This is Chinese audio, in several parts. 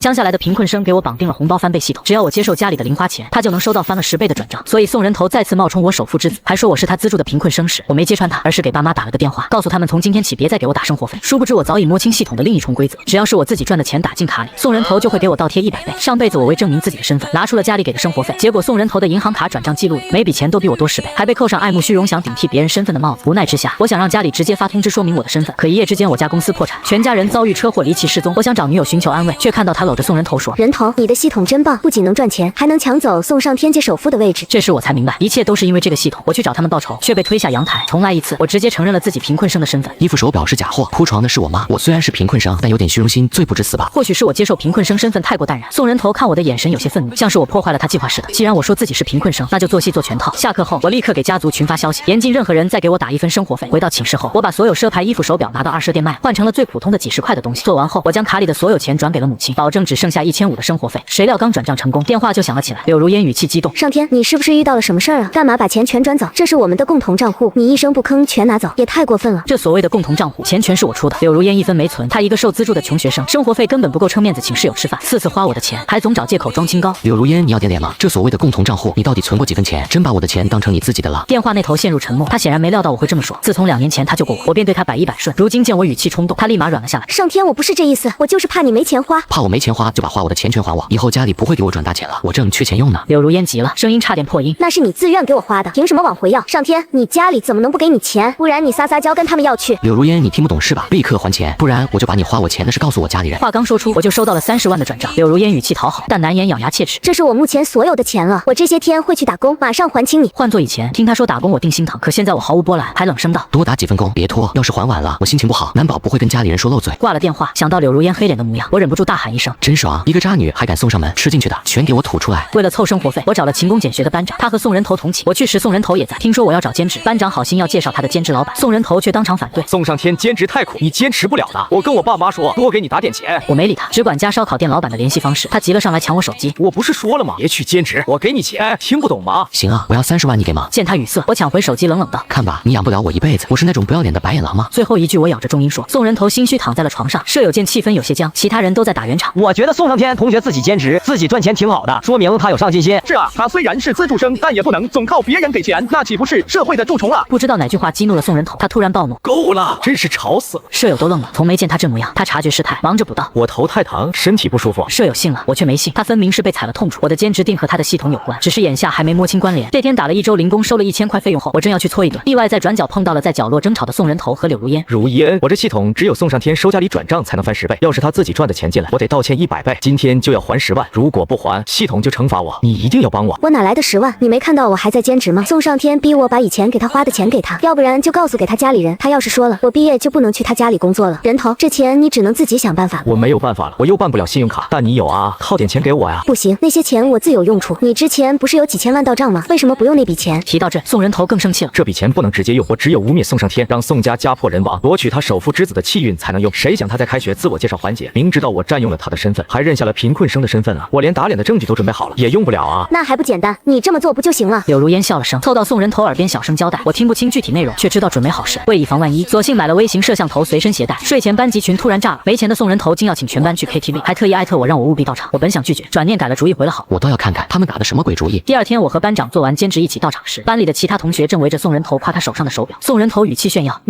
江下来的贫困生给我绑定了红包翻倍系统，只要我接受家里的零花钱，他就能收到翻了10倍的转账。所以宋人头再次冒充我首富之子，还说我是他资助的贫困生时，我没揭穿他，而是给爸妈打了个电话，告诉他们从今天起别再给我打生活费。殊不知我早已摸清系统的另一重规则，只要是我自己赚的钱打进卡里，宋人头就会给我倒贴100倍。上辈子我为证明自己的身份，拿出了家里给的生活费，结果宋人头的银行卡转账记录里每笔钱都比我多10倍，还被扣上爱慕虚荣想顶替别人身份的帽子。无奈之下，我想让家里直接发通知说明我的身份，可一夜之间我家公司破产，全家人遭遇车祸离奇失踪。我想找女友寻求安慰，却看到他搂着宋人头说：“人头，你的系统真棒，不仅能赚钱，还能抢走宋上天界首富的位置。”这时我才明白，一切都是因为这个系统。我去找他们报仇，却被推下阳台。重来一次，我直接承认了自己贫困生的身份。衣服手表是假货，铺床的是我妈。我虽然是贫困生，但有点虚荣心，罪不至死吧？或许是我接受贫困生身份太过淡然，宋人头看我的眼神有些愤怒，像是我破坏了他计划似的。既然我说自己是贫困生，那就做戏做全套。下课后，我立刻给家族群发消息，严禁任何人再给我打1分生活费。回到寝室后，我把所有奢牌衣服手表拿到二奢店卖，换成了最普通的几10块的东西。做完后，我将卡里的所有钱转给了母亲，保证只剩下1500的生活费。谁料刚转账成功，电话就响了起来。柳如烟语气激动：“上天，你是不是遇到了什么事儿啊？干嘛把钱全转走？这是我们的共同账户，你一声不吭全拿走，也太过分了。”这所谓的共同账户，钱全是我出的。柳如烟1分没存，她一个受资助的穷学生，生活费根本不够撑面子请室友吃饭，4次花我的钱，还总找借口装清高。柳如烟，你要点脸吗？这所谓的共同账户，你到底存过几分钱？真把我的钱当成你自己的了？电话那头陷入沉默，他显然没料到我会这么说。自从2年前他救过我，我便对他百依百顺。如今见我语气冲动，他立马软了下来。上天，我不是这意思，我就是怕你没钱花。怕我没钱花，就把花我的钱全还我，以后家里不会给我转大钱了，我正缺钱用呢。柳如烟急了，声音差点破音：“那是你自愿给我花的，凭什么往回要？上天，你家里怎么能不给你钱？不然你撒娇跟他们要去。”柳如烟，你听不懂是吧？立刻还钱，不然我就把你花我钱的事告诉我家里人。话刚说出，我就收到了30万的转账。柳如烟语气讨好，但难掩咬牙切齿：“这是我目前所有的钱了，我这些天会去打工，马上还清你。”换做以前，听他说打工我定心疼，可现在我毫无波澜，还冷声道：“多打几份工，别拖。要是还晚了，我心情不好，难保不会跟家里人说漏嘴。”挂了电话，想到柳如烟黑脸的模样，我忍不住大喊一声：“真爽！一个渣女还敢送上门，吃进去的全给我吐出来！”为了凑生活费，我找了勤工俭学的班长，他和宋人头同寝。我去时，宋人头也在。听说我要找兼职，班长好心要介绍他的兼职老板，宋人头却当场反对：“宋上天兼职太苦，你坚持不了的。我跟我爸妈说，多给你打点钱。”我没理他，只管加烧烤店老板的联系方式。他急了上来抢我手机：“我不是说了吗？别去兼职，我给你钱，听不懂吗？”行啊，我要30万，你给吗？见他语塞，我抢回手机，冷冷道：“看吧，你养不了我一辈子，我是那种不要脸的白眼狼吗？”最后一句我咬着重音说。宋人头心虚躺在了床上，舍友见气氛有些僵，其他人都在打圆场。我觉得宋上天同学自己兼职，自己赚钱挺好的，说明他有上进心。是啊，他虽然是资助生，但也不能总靠别人给钱，那岂不是社会的蛀虫啊？不知道哪句话激怒了宋人头，他突然暴怒：“够了，真是吵死了！”舍友都愣了，从没见他这模样。他察觉事态，忙着补道：“我头太疼，身体不舒服。”舍友信了，我却没信。他分明是被踩了痛处。我的兼职定和他的系统有关，只是眼下还没摸清关联。这天打了1周零工，收了1000块费用后，我正要去搓一顿，意外在转角碰到了在角落争吵的宋人头和柳如烟。如烟，我这系统只有宋上天收家里转账才能翻10倍，要是他自己赚的钱进来，我得道歉100倍，今天就要还10万，如果不还，系统就惩罚我。你一定要帮我。我哪来的10万？你没看到我还在兼职吗？宋上天逼我把以前给他花的钱给他，要不然就告诉给他家里人，他要是说了我毕业就不能去他家里工作了。人头，这钱你只能自己想办法了。我没有办法了，我又办不了信用卡，但你有啊，套点钱给我呀。不行，那些钱我自有用处。你之前不是有几千万到账吗？为什么不用那笔钱？提到这，宋人头更生气了。这笔钱不能直接用，我只有污蔑宋上天，让宋家家破人亡，夺取他首富之子的气运才能用。谁想他在开学自我介绍环节，明知道我占用了他的身份，还认下了贫困生的身份啊！我连打脸的证据都准备好了，也用不了啊。那还不简单，你这么做不就行了？柳如烟笑了声，凑到宋人头耳边小声交代。我听不清具体内容，却知道准没好事。为以防万一，索性买了微型摄像头随身携带。睡前班级群突然炸了，没钱的宋人头竟要请全班去 KTV， 还特意艾特我让我务必到场。我本想拒绝，转念改了主意，回了好。我倒要看看他们打的什么鬼主意。第二天，我和班长做完兼职一起到场时，班里的其他同学正围着宋人头夸他手上的手表。宋人头语气炫耀：“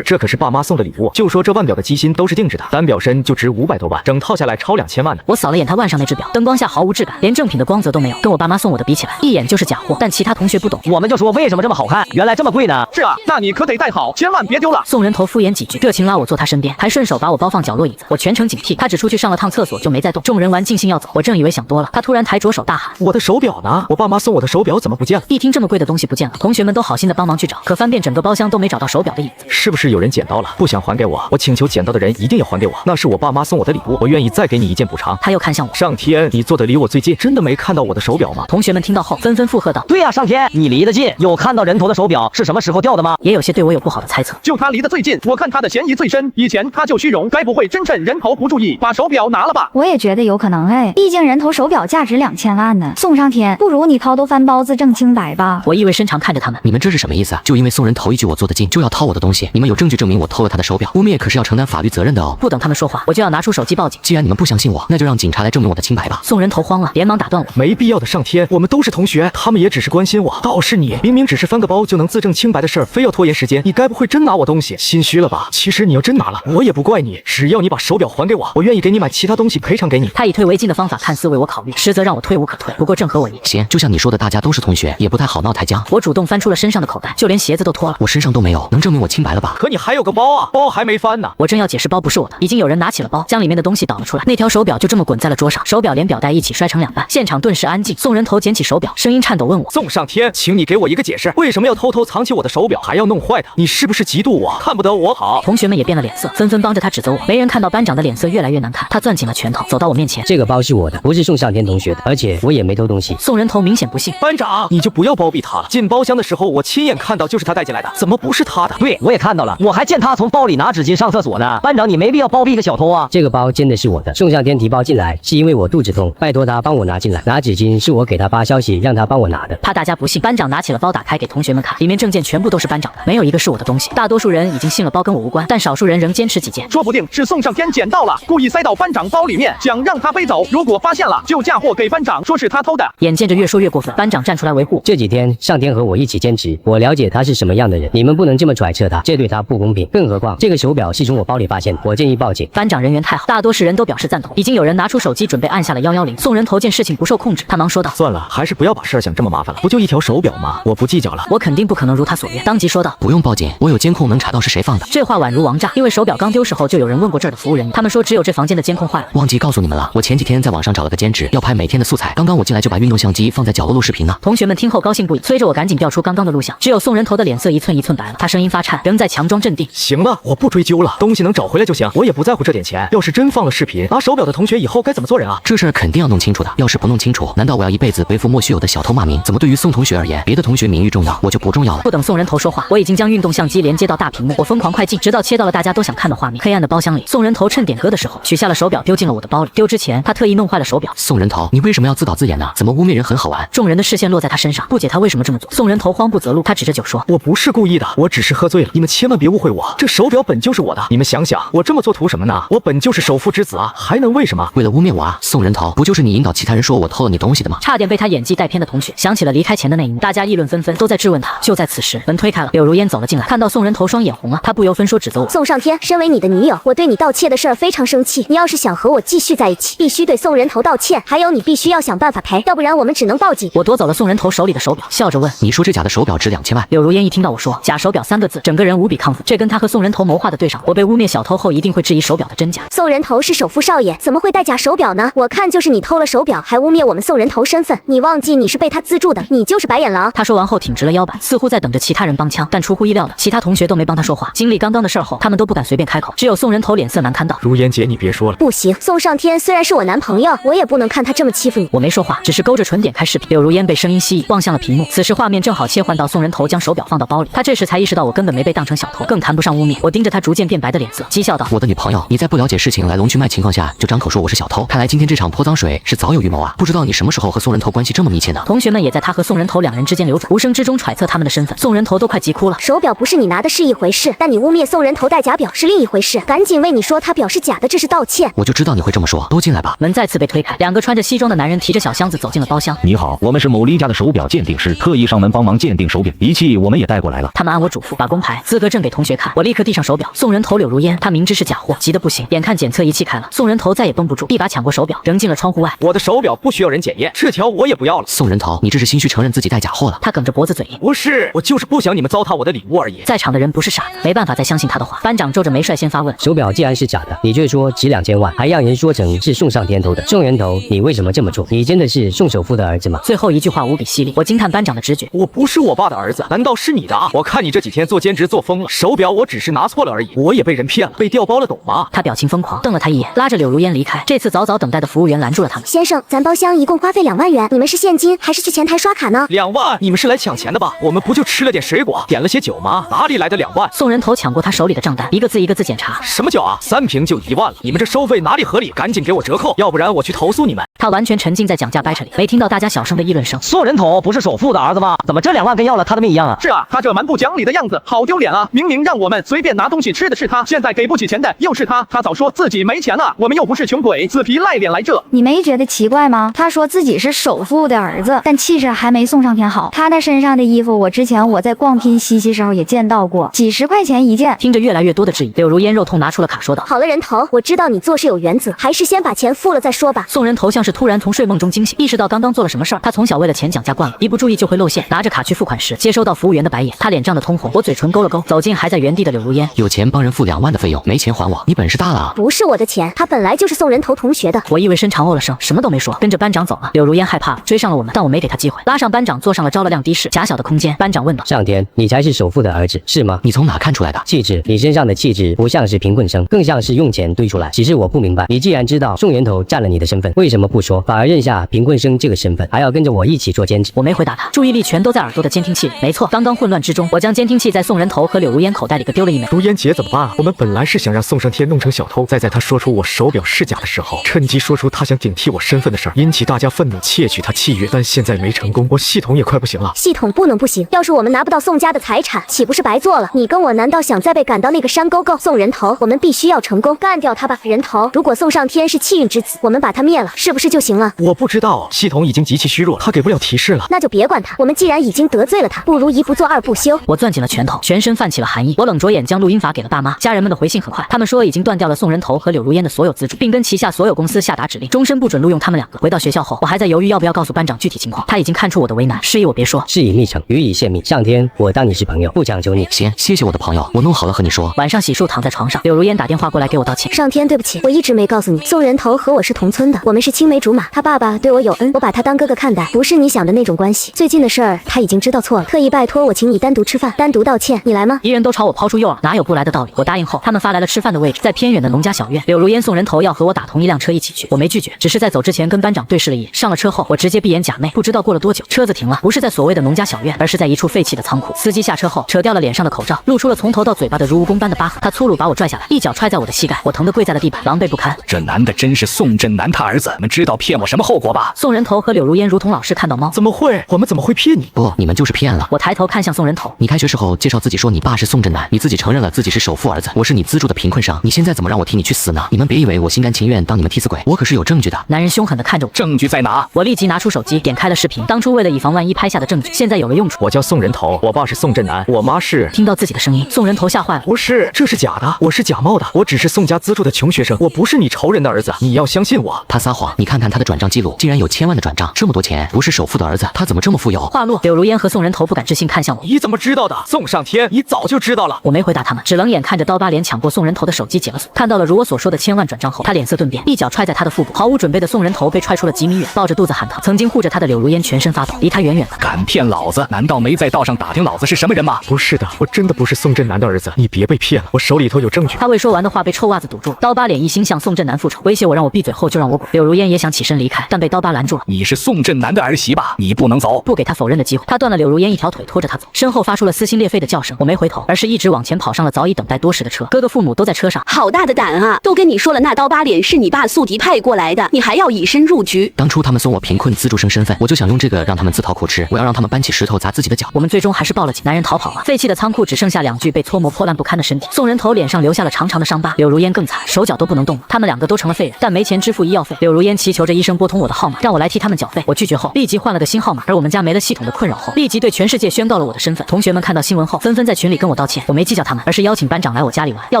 这可是爸妈送的礼物，就说这腕表的机芯都是定制的，单表身就值500多万，整套下来超2000万呢。”我扫了眼他腕上那只表，灯光下毫无质感，连正品的光泽都没有，跟我爸妈送我的比起来，一眼就是假货。但其他同学不懂，我们就说为什么这么好看，原来这么贵呢？是啊，那你可得戴好，千万别丢了。宋人头敷衍几句，热情拉我坐他身边，还顺手把我包放角落椅子。我全程警惕，他只出去上了趟厕所就没再动。众人玩尽兴要走，我正以为想多了，他突然抬着手大喊：“我的手表呢？我爸妈送我的手表怎么不见了？”一听这么贵的东西不见了，同学们都好心的帮忙去找，可翻遍整个包厢都没找到手表的影子。是不是有人捡到了，不想还给我？我请求捡到的人一定要还给我，那是我爸妈送我的礼物，我愿意再给你一件补偿。他又看向我：“上天，你坐的离我最近，真的没看到我的手表吗？”同学们听到后纷纷附和道：“对呀，上天，你离得近，有看到人头的手表是什么时候掉的吗？”也有些对我有不好的猜测，就他离得最近，我看他的嫌疑最深。以前他就虚荣，该不会真趁人头不注意把手表拿了吧？我也觉得有可能哎，毕竟人头手表价值2000万呢。宋上天，不如你掏兜翻包子挣清白吧。我意味深长看着他们，你们这是什么意思啊？就因为宋人头一句我坐得近，就要掏我的东西？你们有证据证明我偷了他的手表？污蔑可是要承担法律责任的哦。不等他们说话，我就要拿出手机报警。既然你们不相信相信我，那就让警察来证明我的清白吧。宋人头慌了，连忙打断我。没必要的，上天，我们都是同学，他们也只是关心我。倒是你，明明只是翻个包就能自证清白的事儿，非要拖延时间，你该不会真拿我东西？心虚了吧？其实你要真拿了，我也不怪你，只要你把手表还给我，我愿意给你买其他东西赔偿给你。他以退为进的方法看似为我考虑，实则让我退无可退。不过正合我意。行，就像你说的，大家都是同学，也不太好闹太僵。我主动翻出了身上的口袋，就连鞋子都脱了。我身上都没有，能证明我清白了吧？可你还有个包啊，包还没翻呢。我正要解释包不是我的，已经有人拿起了包，将里面的东西倒了出来。那条手表就这么滚在了桌上，手表连表带一起摔成两半，现场顿时安静。宋人头捡起手表，声音颤抖问我：宋上天，请你给我一个解释，为什么要偷偷藏起我的手表，还要弄坏它？你是不是嫉妒我，看不得我好？同学们也变了脸色，纷纷帮着他指责我。没人看到班长的脸色越来越难看，他攥紧了拳头，走到我面前。这个包是我的，不是宋上天同学的，而且我也没偷东西。宋人头明显不信。班长，你就不要包庇他了。进包厢的时候，我亲眼看到就是他带进来的，怎么不是他的？对，我也看到了，我还见他从包里拿纸巾上厕所呢。班长，你没必要包庇一个小偷啊。这个包真的是我的，宋上天提包进来是因为我肚子痛，拜托他帮我拿进来。拿纸巾是我给他发消息让他帮我拿的。怕大家不信，班长拿起了包打开给同学们看，里面证件全部都是班长的，没有一个是我的东西。大多数人已经信了包跟我无关，但少数人仍坚持己见，说不定是宋上天捡到了，故意塞到班长包里面，想让他背走。如果发现了，就嫁祸给班长，说是他偷的。眼见着越说越过分，班长站出来维护。这几天上天和我一起兼职，我了解他是什么样的人，你们不能这么揣测他，这对他不公平。更何况这个手表是从我包里发现的，我建议报警。班长人缘太好，大多数人都表示赞同，已经有人拿出手机准备按下了110。宋人头见事情不受控制，他忙说道：算了，还是不要把事儿想这么麻烦了，不就一条手表吗？我不计较了。我肯定不可能如他所愿，当即说道：不用报警，我有监控能查到是谁放的。这话宛如王炸，因为手表刚丢时候就有人问过这儿的服务人员，他们说只有这房间的监控坏了。忘记告诉你们了，我前几天在网上找了个兼职，要拍每天的素材。刚刚我进来就把运动相机放在角落录视频呢。同学们听后高兴不已，催着我赶紧调出刚刚的录像。只有宋人头的脸色一寸一寸白了，他声音发颤，仍在强装镇定。行了，我不追究了，东西能找回来就行，我也不在乎这点钱。要是真放了视频，拿手表的同学以后该怎么做人啊？这事儿肯定要弄清楚的，要是不弄清楚，难道我要一辈子背负莫须有的小偷骂名？怎么对于宋同学而言，别的同学名誉重要，我就不重要了？不等宋人头说话，我已经将运动相机连接到大屏幕，我疯狂快进，直到切到了大家都想看的画面。黑暗的包厢里，宋人头趁点歌的时候取下了手表，丢进了我的包里。丢之前，他特意弄坏了手表。宋人头，你为什么要自导自演呢？怎么污蔑人很好玩？众人的视线落在他身上，不解他为什么这么做。宋人头慌不择路，他指着酒说：我不是故意的，我只是喝醉了，你们千万别误会我，这手表本就是我的。你们想想，我这么做图什么呢？我本就是首富之子啊，还能为什么？为了污蔑我啊？宋人头，不就是你引导其他人说我偷了你东西的吗？差点被他演技带偏的同学想起了离开前的那一幕，大家议论纷纷，都在质问他。就在此时，门推开了，柳如烟走了进来，看到宋人头双眼红了，他不由分说指责我：宋上天，身为你的女友，我对你盗窃的事儿非常生气。你要是想和我继续在一起，必须对宋人头道歉，还有你必须要想办法赔，要不然我们只能报警。我夺走了宋人头手里的手表，笑着问：你说这假的手表值2000万？柳如烟一听到我说假手表3个字，整个人无比亢奋，这跟他和宋人头谋划的对上，我被污蔑小偷后一定会质疑手表的真假。宋人头是首富少爷，怎么会戴假手表呢？我看就是你偷了手表，还污蔑我们宋人头身份。你忘记你是被他资助的，你就是白眼狼。他说完后挺直了腰板，似乎在等着其他人帮腔，但出乎意料的，其他同学都没帮他说话。经历刚刚的事后，他们都不敢随便开口，只有宋人头脸色难堪道：如烟姐，你别说了。不行，宋上天虽然是我男朋友，我也不能看他这么欺负你。我没说话，只是勾着唇点开视频。柳如烟被声音吸引，望向了屏幕。此时画面正好切换到宋人头将手表放到包里，他这时才意识到我根本没被当成小偷，更谈不上污蔑。我盯着他逐渐变白的脸色，讥笑道：我的女朋友，你在不了解事情来龙去脉情况下就张口说我是小偷，看来今天这场泼脏水是早有预谋啊！不知道你什么时候和宋人头关系这么密切呢？同学们也在他和宋人头两人之间流转，无声之中揣测他们的身份。宋人头都快急哭了。手表不是你拿的是一回事，但你污蔑宋人头戴假表是另一回事。赶紧为你说他表是假的，这是盗窃。我就知道你会这么说，都进来吧。门再次被推开，两个穿着西装的男人提着小箱子走进了包厢。你好，我们是某利家的手表鉴定师，特意上门帮忙鉴定手表，仪器我们也带过来了。他们按我嘱咐把工牌、资格证给同学看，我立刻递上手表。宋人头柳如烟，他明知是假货，急得不行。眼看检测仪器开了，宋人头再也绷不住，一把抢过手表，扔进了窗户外。我的手表不需要人检验，这条我也不要了。宋人头，你这是心虚承认自己带假货了？他梗着脖子嘴硬。不是，我就是不想你们糟蹋我的礼物而已。在场的人不是傻子，没办法再相信他的话。班长皱着眉率先发问：手表既然是假的，你却说值2000万，还让人说成是宋上天偷的。宋人头，你为什么这么做？你真的是宋首富的儿子吗？最后一句话无比犀利，我惊叹班长的直觉。我不是我爸的儿子，难道是你的啊？我看你这几天做兼职做疯了，手表我只是拿错了而已，我也被人骗了，被调包了，懂吗？他表情疯狂，瞪了他一眼，拉着柳如烟离开。这次早早等待的服务员拦住了他们。先生，咱包厢一共花费2万元，你们是现金还是去前台刷卡呢？2万？你们是来抢钱的吧？我们不就吃了点水果，点了些酒吗？哪里来的2万？宋人头抢过他手里的账单，一个字一个字检查。什么酒啊？3瓶就1万了，你们这收费哪里合理？赶紧给我折扣，要不然我去投诉你们。他完全沉浸在讲价掰扯里，没听到大家小声的议论声。宋人头不是首富的儿子吗？怎么这2万跟要了他的命一样啊？是啊，他这蛮不讲理的样子，好丢脸啊！明明让我们随便拿东西吃的是他，现在给不起钱的又是他。他早说自己没钱了，我们又不是穷鬼，死皮赖脸来这。你没觉得奇怪吗？他说自己是首富的儿子，但气质还没宋尚天好。他的身上的衣服，之前我在逛拼夕夕时候也见到过，几十块钱一件。听着越来越多的质疑，柳如烟肉痛拿出了卡，说道：“好了，人头，我知道你做事有原则，还是先把钱付了再说吧。”宋人头像是突然从睡梦中惊醒，意识到刚刚做了什么事儿。他从小为了钱讲价惯了，一不注意就会露馅。拿着卡去付款时，接收到服务员的白眼，他脸涨得通红。我嘴唇勾了勾，走近还在原地的柳如烟。有钱帮人付2万的费用，没钱还我，你本事大了啊！不是我的钱，他本来就是宋人头同学的。我意味深长哦了声，什么都没说，跟着班长走了。柳如烟害怕了，追上了我们，但我没给他机会，拉上班长坐上了着了亮的士，狭小的空间。班长问道：“上天，你才是首富的儿子是吗？你从哪看出来的？气质，你身上的气质不像是贫困生，更像是用钱堆出来。只是我不明白，你既然知道宋人头占了你的身份，为什么不说，反而认下贫困生这个身份，还要跟着我一起做兼职？”我没回答他，注意力全都在耳朵的监听器里。没错，刚刚混乱之中，我将监听器在宋人头和柳如烟口袋里各丢了一枚。如烟姐怎么办啊？我们本来是想让宋尚天弄成小偷，再在他说出我手表是假的时候，趁机说出他想顶替我身份的事儿，引起大家愤怒，窃取他契约。但现在没成功，我系统也快不行了。系统不能不行，要是我们拿不到宋家的财产，岂不是白做了？你跟我难道想再被赶到那个山沟沟？宋人头，我们必须要成功，干掉他吧。人头，如果宋尚天是气运之子，我们把他灭了，是不是就行了？我不知道，系统已经极其虚弱，他给不了提示了。那就别管他，我们既然已经得罪了他，不如一不做二不休。我攥紧了拳头，全身泛起了寒意。我冷着眼将录音法给了爸妈，家人们的回信很快，他们说已经断掉了宋人头和柳如烟的所有资助，并跟旗下所有公司下达指令，终身不准录用他们2个。回到学校后，我还在犹豫要不要告诉班长具体情况，他已经看出我的为难，示意我别说。事已密成，予以泄密。上天，我当你是朋友，不强求你。行，谢谢我的朋友，我弄好了和你说。晚上洗漱躺在床上，柳如烟打电话过来给我道歉。上天，对不起，我一直没告诉你，宋人头和我是同村的，我们是青梅竹马，他爸爸对我有恩，我把他当哥哥看待，不是你想的那种关系。最近的事儿他已经知道错了，特意拜托我请你单独吃饭，单独道歉，你来吗？敌人都朝我抛出诱饵，哪有不来的道理？我答应后，他们发来了吃饭的位置，在偏远的农家小院。柳如烟、宋人头要和我打同一辆车一起去，我没拒绝，只是在走之前跟班长对视了一眼。上了车后，我直接闭眼假寐。不知道过了多久，车子停了，不是在所谓的农家小院，而是在一处废弃的仓库。司机下车后，扯掉了脸上的口罩，露出了从头到嘴巴的如蜈蚣般的疤痕。他粗鲁把我拽下来，一脚踹在我的膝盖，我疼得跪在了地板，狼狈不堪。这男的真是宋振南他儿子，你们知道骗我什么后果吧？宋人头和柳如烟如同老师看到猫。怎么会？我们怎么会骗你？不，你们就是骗了。我抬头看向宋人头，你开学时候介绍自己说你爸是宋振南，你自己承认了自己是首富儿子，我是你资助的贫困生，你现在怎么让我替你去死呢？你们别以为我心甘情愿当你们替死鬼，我可是有证据的。男人凶狠地看着我，证据在哪？我立即拿出手机点开了视频，当初为了以防万一拍下的证据，现在有了用处。我叫宋人头，我爸是宋振南，我妈是……听到自己的声音，宋人头吓坏了。不是，这是假的，我是假冒的，我只是宋家资助的穷学生，我不是你仇人的儿子，你要相信我。他撒谎，你看看他的转账记录，竟然有1000万的转账，这么多钱，不是首富的儿子，他怎么这么富有？话落，柳如烟和宋人头不敢置信看向我，你怎么知道的？宋尚天，你早就知道了。我没回答他们，只冷眼看着刀疤脸抢过宋人头的手机解了锁。看到了如我所说的1000万转账后，他脸色顿变，一脚踹在他的腹部，毫无准备的宋人头被踹出了几米远，抱着肚子喊疼。曾经护着他的柳如烟全身发抖，离他远远的。敢骗老子？难道没在道上打听老子是什么人吗？不是的，我真的不是宋振南的儿子，你别被骗了，我手里头有证据。他未说完的话被臭袜子堵住，刀疤脸一心向宋振南复仇，威胁我让我闭嘴后就让我滚。柳如烟也想起身离开，但被刀疤拦住了。你是宋振南的儿媳吧？你不能走，不给他否认的机会。他断了柳如烟一条腿，拖着他走，身后发出了撕心裂肺的叫声。我没回头，而是一直往前跑上了早已等待多时的车。哥哥父母都在车上。好大的胆啊！都跟你说了，那刀疤脸是你爸宿敌派过来的，你还要以身入局。当初他们送我贫困资助生身份，我就想用这个让他们自讨苦吃，我要让他们搬起石头砸自己的脚。我们最终还是报了警，男人逃跑了。废弃的仓库只剩下2具被搓磨破烂不堪的身体。宋人头脸上留下了长长的伤疤，柳如烟更惨，手脚都不能动了。他们2个都成了废人，但没钱支付医药费。柳如烟祈求着医生拨通我的号码，让我来替他们缴费。我拒绝后，立即换了个新号码。而我们家没了系统的困扰后，立即对全世界宣告了我的身份。同学们看到新闻后，纷纷在群里跟我道歉。我没计较他们，而是邀请班长来我家里玩。要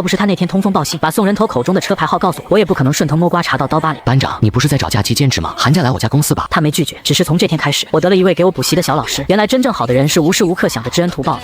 不是他那天通风报信，把宋人头口中的车牌号告诉我，我也不可能顺藤摸瓜查到刀疤脸。班长，你不是在找假期兼职吗？寒假来我家公司吧。他没拒绝，只是从这天开始，我得了一位给我补习的小老师。原来真正好的人是无时无刻想着知恩图报的。